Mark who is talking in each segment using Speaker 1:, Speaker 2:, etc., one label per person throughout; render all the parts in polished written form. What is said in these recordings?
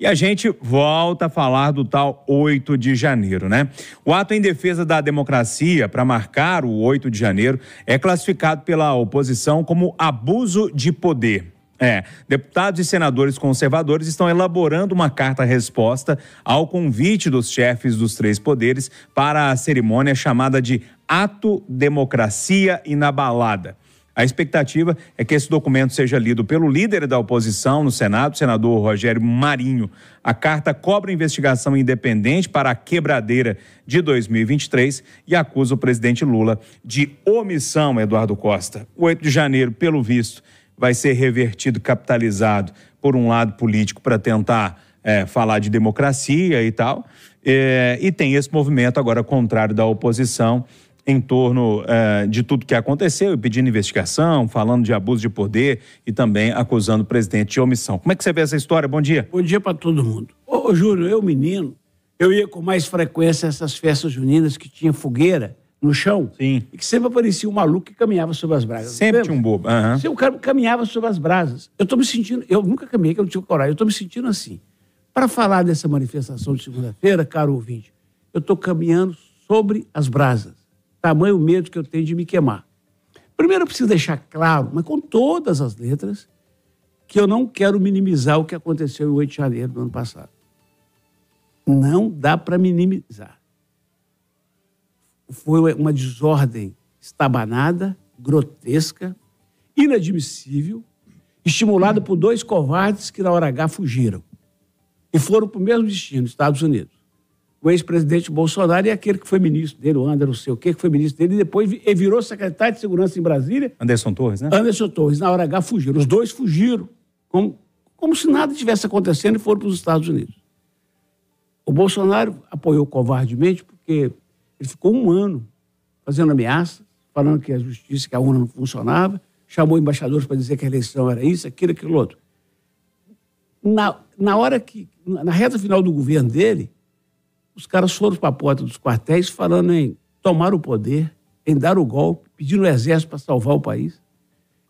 Speaker 1: E a gente volta a falar do tal 8 de janeiro, né? O ato em defesa da democracia para marcar o 8 de janeiro é classificado pela oposição como abuso de poder. Deputados e senadores conservadores estão elaborando uma carta-resposta ao convite dos chefes dos três poderes para a cerimônia chamada de Ato Democracia Inabalada. A expectativa é que esse documento seja lido pelo líder da oposição no Senado, senador Rogério Marinho. A carta cobra investigação independente para a quebradeira de 2023 e acusa o presidente Lula de omissão, Eduardo Costa. O 8 de janeiro, pelo visto, vai ser revertido, capitalizado por um lado político para tentar falar de democracia e tal. E tem esse movimento agora contrário da oposição em torno de tudo que aconteceu e pedindo investigação, falando de abuso de poder e também acusando o presidente de omissão. Como é que você vê essa história? Bom dia.
Speaker 2: Bom dia para todo mundo. Ô, Júnior, menino, eu ia com mais frequência a essas festas juninas que tinha fogueira no chão.
Speaker 1: Sim.
Speaker 2: E que sempre aparecia um maluco que caminhava sobre as brasas.
Speaker 1: Sempre tinha um bobo.
Speaker 2: O cara caminhava sobre as brasas. Eu tô me sentindo... Eu nunca caminhei, que eu não tive coragem. Eu tô me sentindo assim. Para falar dessa manifestação de segunda-feira, caro ouvinte, eu tô caminhando sobre as brasas. Tamanho medo que eu tenho de me queimar. Primeiro, eu preciso deixar claro, mas com todas as letras, que eu não quero minimizar o que aconteceu em 8 de janeiro do ano passado. Não dá para minimizar. Foi uma desordem estabanada, grotesca, inadmissível, estimulada por 2 covardes que na hora H fugiram. E foram para o mesmo destino, Estados Unidos. O ex-presidente Bolsonaro e aquele que foi ministro dele, o Anderson, não sei o quê, que foi ministro dele, e depois virou secretário de Segurança em Brasília.
Speaker 1: Anderson Torres, né?
Speaker 2: Anderson Torres, na hora H fugiram. Os 2 fugiram, como se nada tivesse acontecendo e foram para os Estados Unidos. O Bolsonaro apoiou covardemente porque ele ficou 1 ano fazendo ameaças, falando que a justiça, que a urna não funcionava, chamou embaixadores para dizer que a eleição era isso, aquilo outro. Na reta final do governo dele, os caras foram para a porta dos quartéis falando em tomar o poder, em dar o golpe, pedindo o exército para salvar o país.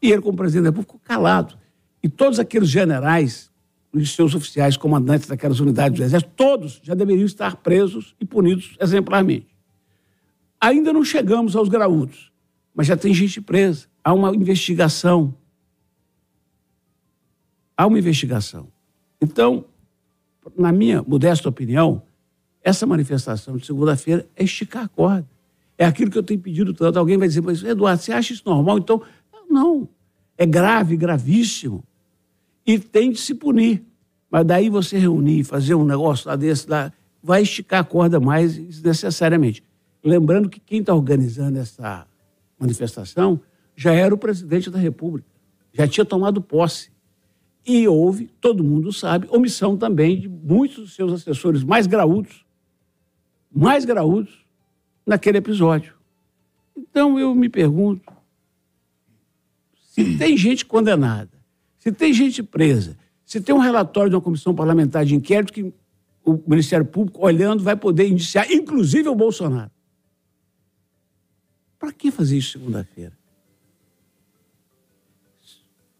Speaker 2: E ele, como presidente da República, ficou calado. E todos aqueles generais, os seus oficiais, comandantes daquelas unidades do exército, todos já deveriam estar presos e punidos exemplarmente. Ainda não chegamos aos graúdos, mas já tem gente presa. Há uma investigação. Então, na minha modesta opinião, essa manifestação de segunda-feira é esticar a corda. É aquilo que eu tenho pedido tanto. Alguém vai dizer, mas Eduardo, você acha isso normal? Então, não. É grave, gravíssimo. E tem de se punir. Mas daí você reunir, fazer um negócio lá desse, vai esticar a corda mais desnecessariamente. Lembrando que quem está organizando essa manifestação já era o presidente da República. Já tinha tomado posse. E houve, todo mundo sabe, omissão também de muitos dos seus assessores mais graúdos naquele episódio. Então eu me pergunto, se tem gente condenada, se tem gente presa, se tem um relatório de uma comissão parlamentar de inquérito que o Ministério Público, olhando, vai poder indiciar, inclusive o Bolsonaro. Para que fazer isso segunda-feira?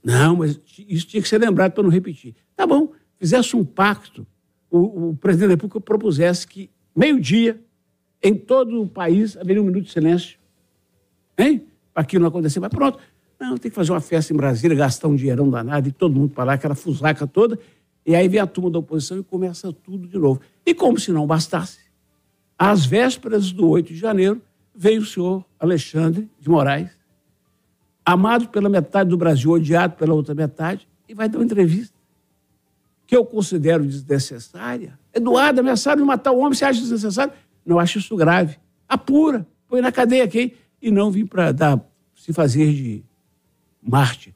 Speaker 2: Não, mas isso tinha que ser lembrado para não repetir. Tá bom, fizesse um pacto, o presidente da República propusesse que, meio-dia, em todo o país, haveria 1 minuto de silêncio. Hein? Para aquilo não acontecer. Mas pronto. Não, tem que fazer uma festa em Brasília, gastar um dinheirão danado e todo mundo para lá, aquela fusaca toda. E aí vem a turma da oposição e começa tudo de novo. E como se não bastasse, às vésperas do 8 de janeiro, veio o senhor Alexandre de Moraes, amado pela metade do Brasil, odiado pela outra metade, e vai dar uma entrevista que eu considero desnecessária. Eduardo, ameaçaram de matar o homem, você acha desnecessário? Não, acho isso grave. Apura, põe na cadeia aqui, e não vim para se fazer de Marte.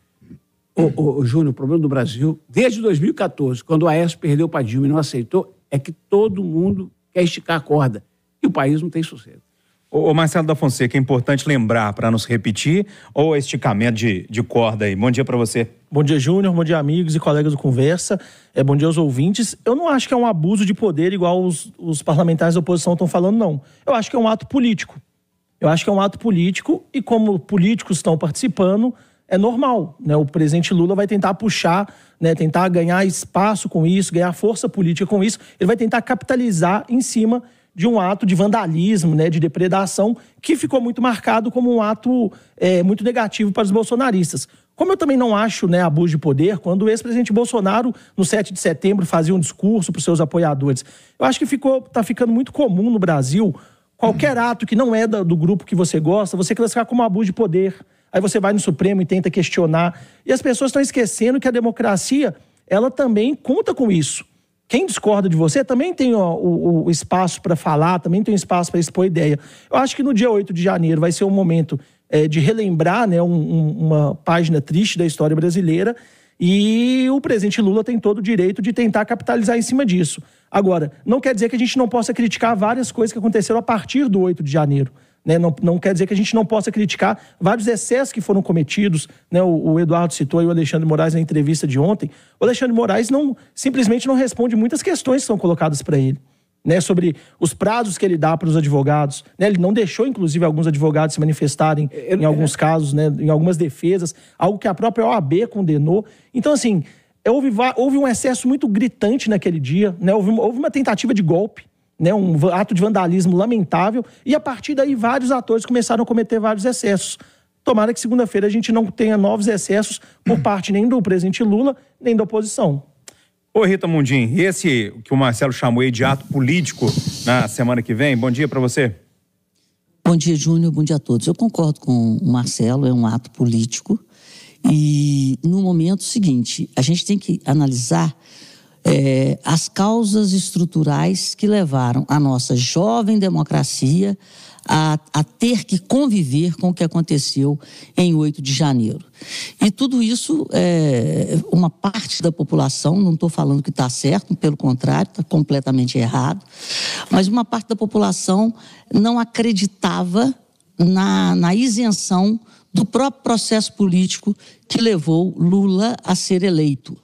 Speaker 2: Júnior, o problema do Brasil, desde 2014, quando o Aécio perdeu para Dilma e não aceitou, é que todo mundo quer esticar a corda. E o país não tem sossego.
Speaker 1: Ô Marcelo da Fonseca, é importante lembrar para não se repetir, ou esticamento de corda aí? Bom dia para você.
Speaker 3: Bom dia, Júnior. Bom dia, amigos e colegas do Conversa. Bom dia aos ouvintes. Eu não acho que é um abuso de poder igual os parlamentares da oposição estão falando, não. Eu acho que é um ato político. E como políticos estão participando, é normal, né? O presidente Lula vai tentar puxar, né, tentar ganhar espaço com isso, ganhar força política com isso. Ele vai tentar capitalizar em cima de um ato de vandalismo, né, de depredação, que ficou muito marcado como um ato muito negativo para os bolsonaristas. Como eu também não acho, né, abuso de poder, quando o ex-presidente Bolsonaro, no 7 de setembro, fazia um discurso para os seus apoiadores. Eu acho que está ficando muito comum no Brasil, qualquer ato que não é do grupo que você gosta, você classificar como abuso de poder. Aí você vai no Supremo e tenta questionar. E as pessoas estão esquecendo que a democracia, ela também conta com isso. Quem discorda de você também tem o espaço para falar, também tem espaço para expor ideia. Eu acho que no dia 8 de janeiro vai ser um momento de relembrar, né, uma página triste da história brasileira, e o presidente Lula tem todo o direito de tentar capitalizar em cima disso. Agora, não quer dizer que a gente não possa criticar várias coisas que aconteceram a partir do 8 de janeiro. Né? Não quer dizer que a gente não possa criticar vários excessos que foram cometidos, né? O Eduardo citou aí o Alexandre Moraes na entrevista de ontem. O Alexandre Moraes simplesmente não responde muitas questões que são colocadas para ele, né? Sobre os prazos que ele dá para os advogados, né? Ele não deixou, inclusive, alguns advogados se manifestarem em alguns casos, né? Em algumas defesas, algo que a própria OAB condenou. Então, assim, houve um excesso muito gritante naquele dia, né? Houve uma tentativa de golpe, né, um ato de vandalismo lamentável, e a partir daí vários atores começaram a cometer vários excessos. Tomara que segunda-feira a gente não tenha novos excessos por parte nem do presidente Lula, nem da oposição.
Speaker 1: Ô Rita Mundim, e esse que o Marcelo chamou aí de ato político na semana que vem, bom dia para você.
Speaker 4: Bom dia, Júnior, bom dia a todos. Eu concordo com o Marcelo, é um ato político, e no momento seguinte, a gente tem que analisar as causas estruturais que levaram a nossa jovem democracia a ter que conviver com o que aconteceu em 8 de janeiro. E tudo isso, uma parte da população, não estou falando que está certo, pelo contrário, está completamente errado, mas uma parte da população não acreditava na isenção do próprio processo político que levou Lula a ser eleito.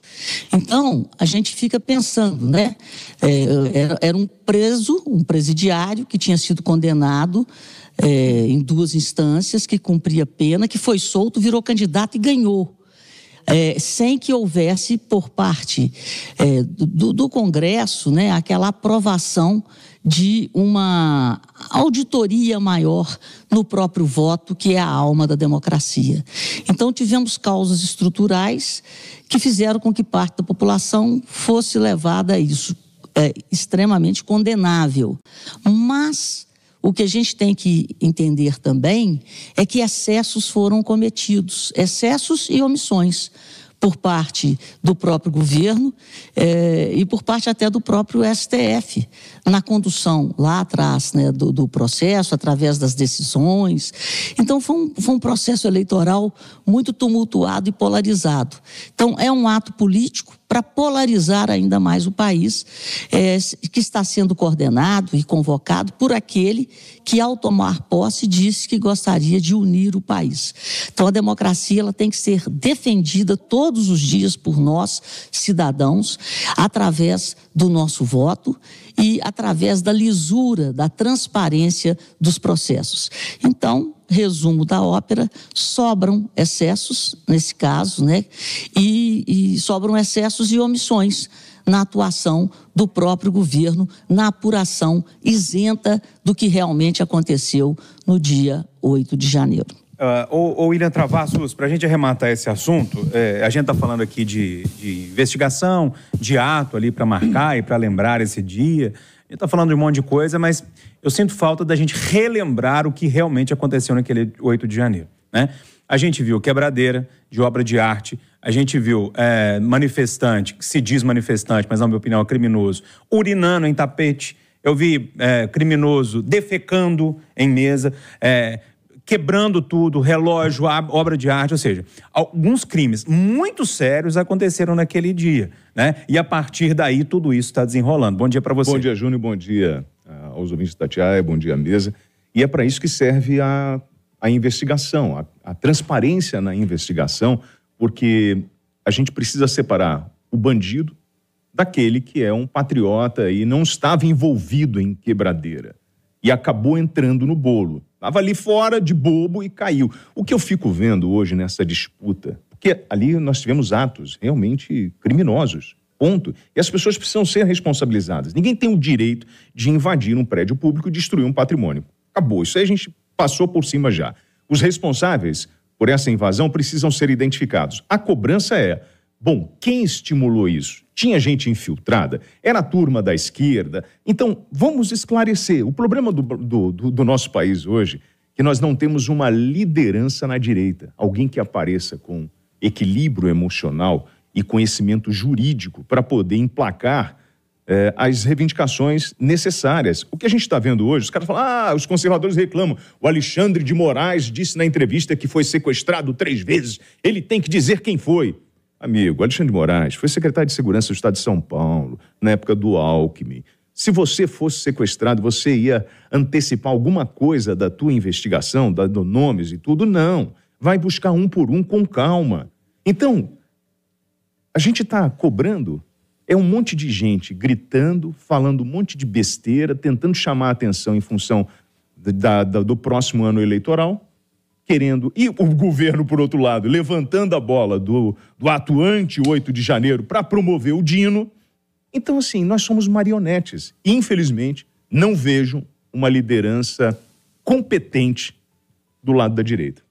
Speaker 4: Então, a gente fica pensando, né? Era um preso, um presidiário que tinha sido condenado em 2 instâncias, que cumpria pena, que foi solto, virou candidato e ganhou. Sem que houvesse por parte do Congresso, né, aquela aprovação de uma auditoria maior no próprio voto, que é a alma da democracia. Então, tivemos causas estruturais que fizeram com que parte da população fosse levada a isso, extremamente condenável. Mas o que a gente tem que entender também é que excessos foram cometidos, excessos e omissões, por parte do próprio governo e por parte até do próprio STF, na condução lá atrás, né, do processo, através das decisões. Então, foi um processo eleitoral muito tumultuado e polarizado. Então, é um ato político para polarizar ainda mais o país, que está sendo coordenado e convocado por aquele que, ao tomar posse, disse que gostaria de unir o país. Então, a democracia ela tem que ser defendida todos os dias por nós, cidadãos, através do nosso voto e através da lisura, da transparência dos processos. Então, resumo da ópera, sobram excessos, nesse caso, né? E sobram excessos e omissões na atuação do próprio governo, na apuração isenta do que realmente aconteceu no dia 8 de janeiro.
Speaker 1: William Travassos, para a gente arrematar esse assunto, a gente está falando aqui de investigação, de ato ali para marcar e para lembrar esse dia. A gente está falando de um monte de coisa, mas eu sinto falta da gente relembrar o que realmente aconteceu naquele 8 de janeiro, né? A gente viu quebradeira de obra de arte, a gente viu manifestante, que se diz manifestante, mas na minha opinião é criminoso, urinando em tapete. Eu vi criminoso defecando em mesa, quebrando tudo, relógio, obra de arte, ou seja, alguns crimes muito sérios aconteceram naquele dia, né? E a partir daí tudo isso está desenrolando. Bom dia para você.
Speaker 5: Bom dia, Júnior, bom dia aos ouvintes da Tatiaia, bom dia à mesa. E é para isso que serve a investigação, a transparência na investigação, porque a gente precisa separar o bandido daquele que é um patriota e não estava envolvido em quebradeira. e acabou entrando no bolo. Estava ali fora de bobo e caiu. O que eu fico vendo hoje nessa disputa, porque ali nós tivemos atos realmente criminosos, ponto. E as pessoas precisam ser responsabilizadas. Ninguém tem o direito de invadir um prédio público e destruir um patrimônio. Acabou. Isso aí a gente passou por cima já. Os responsáveis por essa invasão precisam ser identificados. A cobrança é, bom, quem estimulou isso? Tinha gente infiltrada? Era a turma da esquerda? Então, vamos esclarecer. O problema do nosso país hoje é que nós não temos uma liderança na direita. Alguém que apareça com equilíbrio emocional e conhecimento jurídico para poder emplacar as reivindicações necessárias. O que a gente está vendo hoje, os caras falam, os conservadores reclamam. O Alexandre de Moraes disse na entrevista que foi sequestrado 3 vezes. Ele tem que dizer quem foi. Amigo, Alexandre de Moraes foi secretário de Segurança do Estado de São Paulo, na época do Alckmin. Se você fosse sequestrado, você ia antecipar alguma coisa da tua investigação, dando nomes e tudo? Não. Vai buscar um por um com calma. Então, a gente está cobrando, um monte de gente gritando, falando um monte de besteira, tentando chamar a atenção em função do próximo ano eleitoral, querendo, e o governo, por outro lado, levantando a bola do ato anti-8 de janeiro para promover o Dino. Então, assim, nós somos marionetes. E, infelizmente, não vejo uma liderança competente do lado da direita.